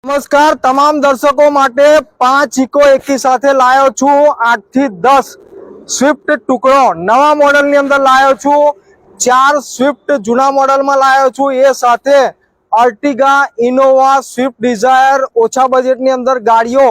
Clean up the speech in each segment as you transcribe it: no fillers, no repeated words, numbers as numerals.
નમસ્કાર તમામ દર્શકો માટે 5 ઇકો એકી સાથે લાયો છું 8 થી 10 સ્વિફ્ટ ટુકડો નવા મોડેલ ની અંદર લાયો છું 4 સ્વિફ્ટ જૂના મોડેલ માં લાયો છું એ સાથે અર્ટિગા ઇનોવા સ્વિફ્ટ ડિઝાયર ઓછા બજેટ ની અંદર ગાડીઓ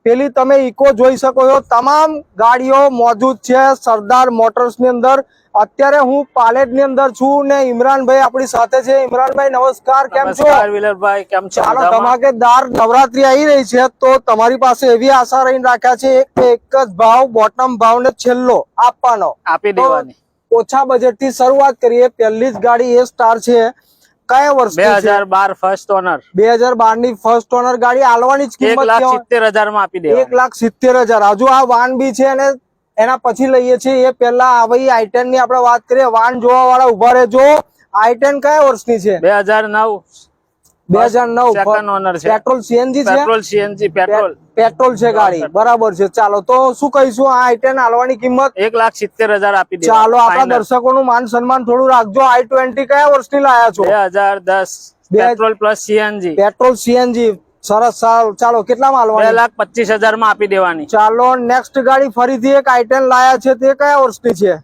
પેલી તમે ઇકો જોઈ શકો છો તમામ ગાડીઓ મોજૂદ છે સરદાર મોટર્સ ની અંદર અત્યારે હું પાલેટ ની અંદર છું ને ઇમરાનભાઈ આપણી સાથે છે ઇમરાનભાઈ નમસ્કાર કેમ છો વિલરભાઈ કેમ છો ચાલો ધમાકેદાર નવરાત્રી આવી રહી છે તો તમારી પાસે એવી આશા રહીને રાખ્યા છે કે એક જ ભાવ બોટમ ભાવ ને છેલ્લો આપવાનો આપી દેવાની ઓછા બજેટ થી શરૂઆત કરીએ પહેલી જ ગાડી એ સ્ટાર છે કયા વર્ષ 2012 ફર્સ્ટ ઓનર 2012 ની ફર્સ્ટ ઓનર ગાડી આલવાની જ કિંમત 1,70,000 માં આપી દેવાની 1,70,000 હજુ આ વાન બી છે અને એના પછી લઈએ છીએ એ પહેલા આવી i10 ની આપણે વાત કરીએ વાન જોવા વાળા ઉભા રહેજો i10 કયા વર્ષની છે 2009 સેકન્ડ ઓનર છે પેટ્રોલ સીએનજી છે પેટ્રોલ સીએનજી પેટ્રોલ છે ગાડી બરાબર છે ચાલો તો શું કહીશું આ i10 આલવાની કિંમત 1,70,000 આપી દેવાની ચાલો આપણા દર્શકોનું માન સન્માન થોડું રાખજો i20 કયા વર્ષની લાયા છો 2010 petrol plus CNG petrol CNG સરસ ચાલો કેટલામાં આલવાની 2,25,000 માં આપી દેવાની ચાલો નેક્સ્ટ ગાડી ફરીથી એક i10 લાયા છે તે કયા વર્ષની છે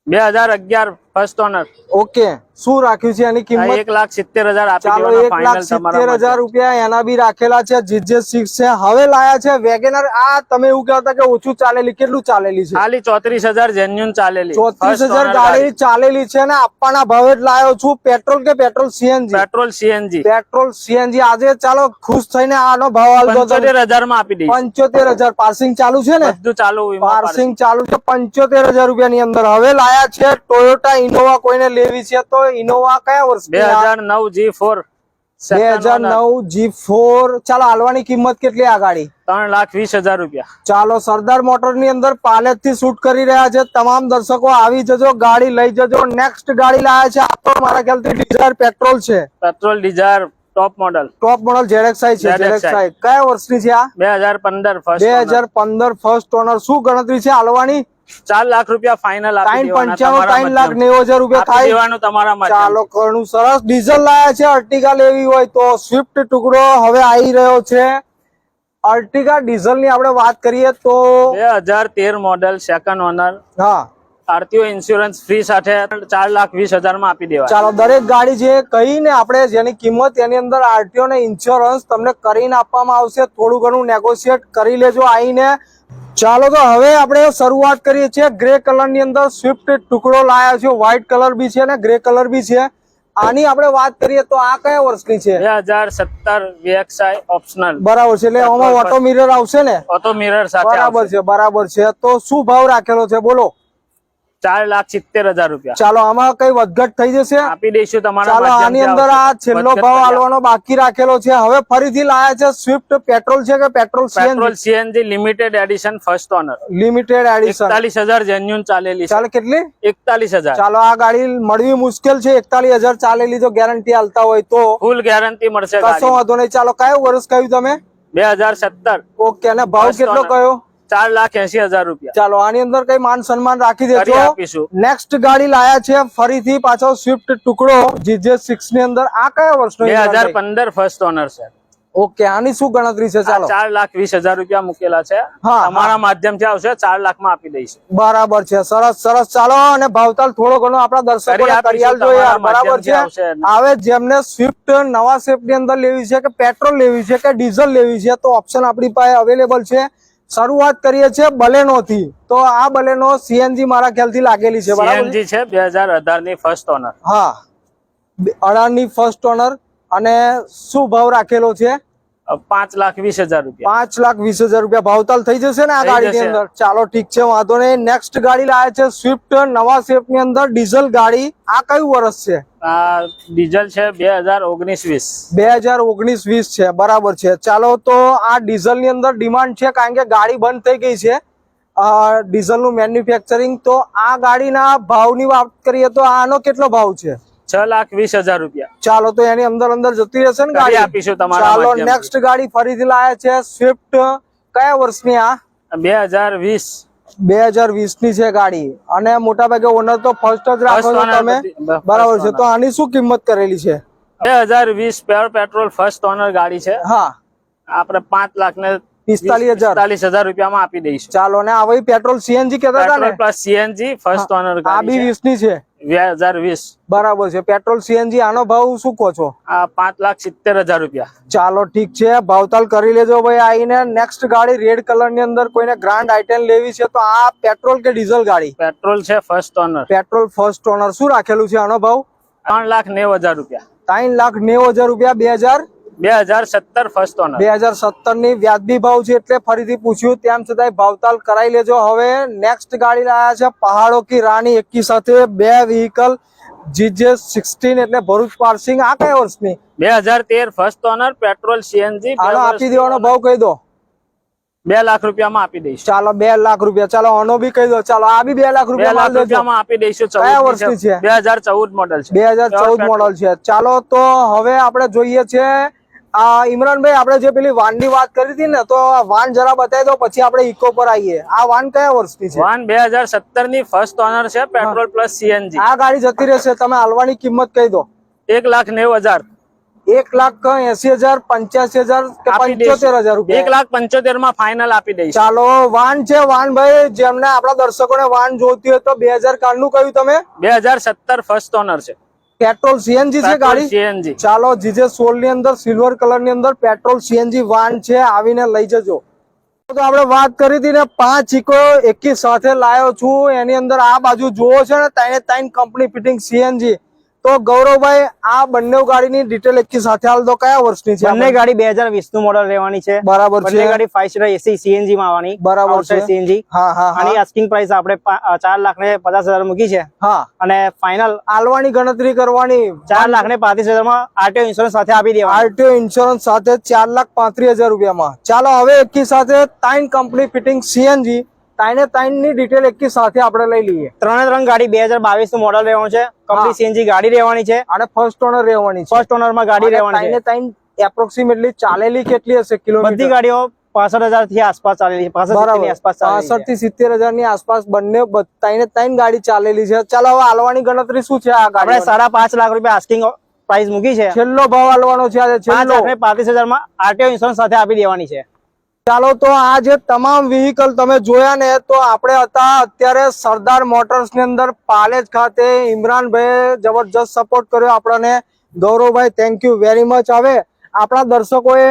2011 ફર્સ્ટ ઓનર ઓકે શું રાખ્યું છે એની કિંમત 1,70,000 આપી ચાલો દેવાના ફાઇનલ 1,70,000 રૂપિયા એના બી રાખેલા છે GJ6 છે હવે લાયા છે વેગેનર આ તમે એવું કહેતા કે ઓછું ચાલેલી કેટલું ચાલેલી છે ખાલી 34,000 જેન્યુન ચાલેલી 34,000 ગાડી ચાલેલી છે ને આપવાના ભાવે જ લાયો છું પેટ્રોલ કે પેટ્રોલ સીએનજી પેટ્રોલ સીએનજી આજે ચાલો ખુશ થઈને આનો ભાવ આલજો 75,000 માં આપી દઈશ 75,000 પાર્સિંગ ચાલુ છે ને બધું ચાલુ પાર્સિંગ ચાલુ છે 75,000 રૂપિયા ની અંદર હવે લાયા છે ટોયોટા ઇનોવા કોઈને લેવી છે તો ઇનોવા કયા વર્ષ 2009 G4 2009 G4 ચાલો હાલવાની કિંમત કેટલી આ ગાડી 3,20,000 રૂપિયા ચાલો સરદાર મોટર ની અંદર પાલેટ થી શૂટ કરી રહ્યા છે તમામ દર્શકો આવી જજો ગાડી લઈ જજો નેક્સ્ટ ગાડી લાયા છે આ તો મારા ખ્યાલથી ડિઝાયર પેટ્રોલ છે petrol Dzire top model ZXi છે ZXi કયા વર્ષની છે આ 2015 ફર્સ્ટ ઓનર શું ગણતરી છે હાલવાની 4 લાખ રૂપિયા ફાઇનલ આપી દેવાના 3,90,000 રૂપિયા થાય દેવાનું તમારા માટે ચાલો ઘણું સરસ ડીઝલ લાયા છે અર્ટિગા લેવી હોય તો સ્વિફ્ટ ટુકડો હવે આવી રહ્યો છે અર્ટિગા ડીઝલ ની આપણે વાત કરીએ તો 2013 મોડલ સેકન્ડ ઓનર હા આરટીઓ ઇન્સ્યોરન્સ ફ્રી સાથે 4,20,000 માં આપી દેવા ચાલો દરેક ગાડી જે કહીને આપણે જેની કિંમત એની અંદર આરટીઓ ને ઇન્સ્યોરન્સ તમને કરીને આપવામાં આવશે થોડું ઘણું નેગોશિયેટ કરી લેજો આવીને ચાલો તો હવે આપણે શરૂઆત કરીએ છીએ ગ્રે કલર ની અંદર સ્વિફ્ટ ટુકડો લાયા છે વ્હાઈટ કલર બી છે ને ગ્રે કલર બી છે આની આપણે વાત કરીએ તો આ કયા વર્ષની છે 2017 VXI ઓપ્શનલ બરાબર છે એટલે આમાં ઓટો મિરર આવશે ને ઓટો મિરર સાથે બરાબર છે તો શું ભાવ રાખેલો છે બોલો 4,70,000 રૂપિયા ચાલો આમાં કઈ વધઘટ થઈ જશે આપી દઈશું તમારા ચાલો આની અંદર આ છેલ્લો ભાવ આલવાનો બાકી રાખેલો છે હવે ફરીથી લાયા છે સ્વિફ્ટ પેટ્રોલ છે કે petrol CNG limited addition first honour limited addition 41,000 genuine ચાલેલી ચાલો કેટલી 41,000 ચાલો આ ગાડી મળવી મુશ્કેલ છે 41,000 ચાલેલી જો ગેરંટી આલતા હોય તો ફૂલ ગેરંટી મળશે કશો વાંધો નહીં ચાલો કયું વર્ષ કહ્યું તમે 2017 ઓકે અને ભાવ કેટલો કયો 4,80,000 રૂપિયા ચાલો આની અંદર કઈ માન સન્માન રાખી દેજો નેક્સ્ટ ગાડી લાયા છે ફરીથી પાછો સ્વિફ્ટ ટુકડો GJ6 ની અંદર આ કયા વર્ષનો 2015 ફર્સ્ટ ઓનર છે ઓકે આની શું ગણતરી છે ચાલો 4,20,000 રૂપિયા મૂકેલા છે તમારા માધ્યમથી આવશે 4 લાખમાં આપી દઈશું બરાબર છે સરસ ચાલો અને ભાવતાલ થોડો ઘણો આપણા દર્શકોને કરી આલજો યાર બરાબર છે હવે જેમને સ્વિફ્ટ નવા શેપ ની અંદર લેવી છે કે પેટ્રોલ લેવી છે કે ડીઝલ લેવી છે તો ઓપ્શન આપણી પાસે અવેલેબલ છે શરૂઆત કરીએ છીએ બલેનો થી તો આ બલેનો સીએનજી મારા ખ્યાલથી લાગેલી છે બરાબર સીએનજી છે 2018 ની ફર્સ્ટ ઓનર હા 18 ની ફર્સ્ટ ઓનર અને શું ભાવ રાખેલો છે 5,20,000 રૂપિયા 5,20,000 રૂપિયા ભાવતાલ થઈ જશે ને આ ગાડી ની અંદર ચાલો ઠીક છે વાંધો નહીં નેક્સ્ટ ગાડી લાયા છે સ્વિફ્ટ નવા શેપ ની અંદર ડીઝલ ગાડી આ કયું વર્ષ છે આ ડીઝલ છે 2019-20 2019-20 છે બરાબર છે ચાલો તો આ ડીઝલ ની અંદર ડિમાન્ડ છે કારણ કે ગાડી બંધ થઈ ગઈ છે ડીઝલ નું મેન્યુફેક્ચરિંગ તો આ ગાડીના ભાવની વાત કરીએ તો આનો કેટલો ભાવ છે 6,20,000 રૂપિયા ચાલો તો એની અંદર જતી રહેશે ને ગાડી આપીશું તમારા ચાલો નેક્સ્ટ ગાડી ફરીથી લાયા છે સ્વિફ્ટ કયા વર્ષની આ 2020 ની છે ગાડી અને મોટા ભાગે ઓનર તો ફર્સ્ટ જ રાખો છો તમે બરાબર છે તો આની શું કિંમત કરેલી છે 2020 પ્યોર પેટ્રોલ ફર્સ્ટ ઓનર ગાડી છે. હા, આપણે 45,000 રૂપિયામાં આપી દઈશું. ચાલો. ને આ ભાઈ પેટ્રોલ સીએનજી કહેતા હતા ને, petrol plus CNG first honour આ ગાડી બી છે. 20 ની છે. 2020 બરાબર છે. પેટ્રોલ સીએનજી આનો ભાવ શું કહો છો? આ 5,70,000 રૂપિયા. ચાલો ઠીક છે, ભાવતાલ કરી લેજો ભાઈ. આઈને નેક્સ્ટ ગાડી રેડ કલર ની અંદર કોઈને ગ્રાન્ડ આઇટમ લેવી છે તો આ પેટ્રોલ કે ડીઝલ ગાડી? પેટ્રોલ છે first honour. Petrol first honour. શું રાખેલું છે આનો ભાવ? 3,90,000 રૂપિયા. 3,90,000 રૂપિયા. 2017 ફર્સ્ટ ઓનર. 2017 ની વ્યાજબી ભાવ છે એટલે ફરીથી પૂછ્યું, તેમ છતાંય ભાવતાલ કરાવી લેજો. હવે નેક્સ્ટ ગાડી લાયા છે પહાડો કી રાની એકી સાથે 2 વ્હીકલ GJ16 એટલે ભરૂચ પાર્સિંગ. આ કયા વર્ષની? 2013 ફર્સ્ટ ઓનર પેટ્રોલ સીએનજી. આનો આપી દેવાનો ભાવ કહી દો. 2 લાખ રૂપિયામાં આપી દઈશું. ચાલો 2 લાખ રૂપિયા. ચાલો આનો બી કહી દો. ચાલો આ બી 2 લાખ 2 લાખ રૂપિયામાં આપી દઈશું. કયા વર્ષની છે? 2014 મોડલ છે. 2014 મોડલ છે. ચાલો તો હવે આપણે જોઈએ છે ઇમરાનભાઈ, આપણે જે પેલી વાન ની વાત કરી હતી ને, તો વાન જરા બતાવી દો પછી આપણે ઇકો પર આવીએ. આ વાન કયા વર્ષની છે? વાન 2017 ની ફર્સ્ટ ઓનર છે પેટ્રોલ પ્લસ સીએનજી. આ ગાડી જતી રહેશે. તમે હાલવાની કિંમત કહી દો. 1,90,000. 1,80,000, 85,000 કે 75,000 રૂપિયા? 1,75,000 માં ફાઇનલ આપી દઈશું. ચાલો વાન છે. વાન ભાઈ જેમને આપણા દર્શકોને વાન જોતી હોય તો 2000 કારનું કહ્યું તમે? 2017 ફર્સ્ટ ઓનર છે. પેટ્રોલ સીએનજી છે ગાડી? સીએનજી. ચાલો GJ16 ની અંદર સિલ્વર કલર ની અંદર પેટ્રોલ સીએનજી વાન છે, આવીને લઈ જજો. તો આપણે વાત કરી હતી ને 5 ઇકો એકી સાથે લાયો છું. એની અંદર આ બાજુ જોવો છે ને, ત્રણે કંપની ફિટિંગ સીએનજી. તો ગૌરવભાઈ આ બંને ગાડીની ડિટેલ એકી સાથે હાલ દો. કયા વર્ષની છે? બંને ગાડી 2020 નું મોડલ રહેવાની છે. બરાબર છે. બંને ગાડી 5 સીટર એસી સીએનજી માં આવવાની. બરાબર છે. સીએનજી. હા હા. આની આસ્કિંગ પ્રાઇસ આપણે 4,50,000 મૂકી છે. હા. અને ફાઇનલ હાલવાની ગણતરી કરવાની 4,35,000 માં આરટીઓ ઇન્સ્યોરન્સ સાથે આપી દેવા. આરટીઓ ઇન્સ્યોરન્સ સાથે 4,35,000 રૂપિયામાં. ચાલો હવે એકી સાથે 3 કંપની ફિટિંગ સીએનજી ની ડિટેલ એકી સાથે આપણે લઈ લઈએ. 3 ગાડી 2022 નું મોડલ રહેવાનું છે. કંપની સીએનજી ગાડી રહેવાની છે અને ફર્સ્ટ ઓનર રહેવાની છે. ફર્સ્ટ ઓનર માં ગાડી રહેવાની છે. એપ્રોક્સિમેટલી ચાલેલી કેટલી હશે કિલોમીટર? બધી ગાડીઓ 65,000 થી આસપાસ ચાલેલી છે. 65,000 ની આસપાસ ચાલેલી છે. 65 થી 70,000 ની આસપાસ બંને ત્રણ ગાડી ચાલેલી છે. ચાલો હવે હાલવાની ગણતરી શું છે? આ ગાડી આપણે 5.5 લાખ રૂપિયા આસ્કિંગ પ્રાઇસ મૂકી છે. છેલ્લો ભાવ હાલવાનો છે. 5,35,000 માં આરટીઓ ઇન્સ્યોરન્સ સાથે આપી દેવાની છે. ચાલો તો આ જે તમામ વ્હીકલ તમે જોયા ને, તો આપણે હતા અત્યારે સરદાર મોટર્સ ની અંદર પાલેજ ખાતે. ઇમરાનભાઈ જબરજસ્ત સપોર્ટ કર્યો આપણને. Gauravbhai thank you very much. હવે આપણા દર્શકોએ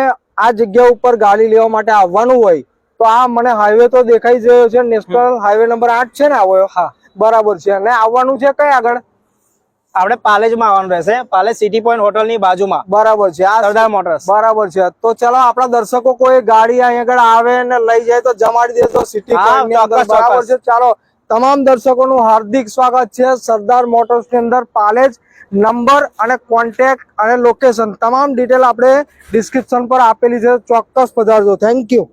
આ જગ્યા ઉપર ગાડી લેવા માટે આવવાનું હોય તો આ મને હાઈવે તો દેખાઈ રહ્યો છે, નેશનલ હાઈવે નંબર 8 છે ને આવ્યો? હા બરાબર છે. અને આવવાનું છે કઈ આગળ? આપણે પાલેજમાં આવવાનું રહેશે. પાલેજ સિટી પોઈન્ટ હોટલ ની બાજુમાં. બરાબર છે. આ સરદાર મોટર્સ. બરાબર છે. તો ચાલો આપણા દર્શકો કોઈ ગાડી અહીં આગળ આવે ને લઈ જાય તો જમાડી દેજો સિટી પોઈન્ટ ની અંદર. બરાબર છે. ચાલો તમામ દર્શકોનું હાર્દિક સ્વાગત છે સરદાર મોટર્સ ની અંદર પાલેજ. નંબર અને કોન્ટેક્ટ અને લોકેશન તમામ ડિટેલ આપણે ડિસ્ક્રિપ્શન પર આપેલી છે. ચોક્કસ પધારજો. Thank you.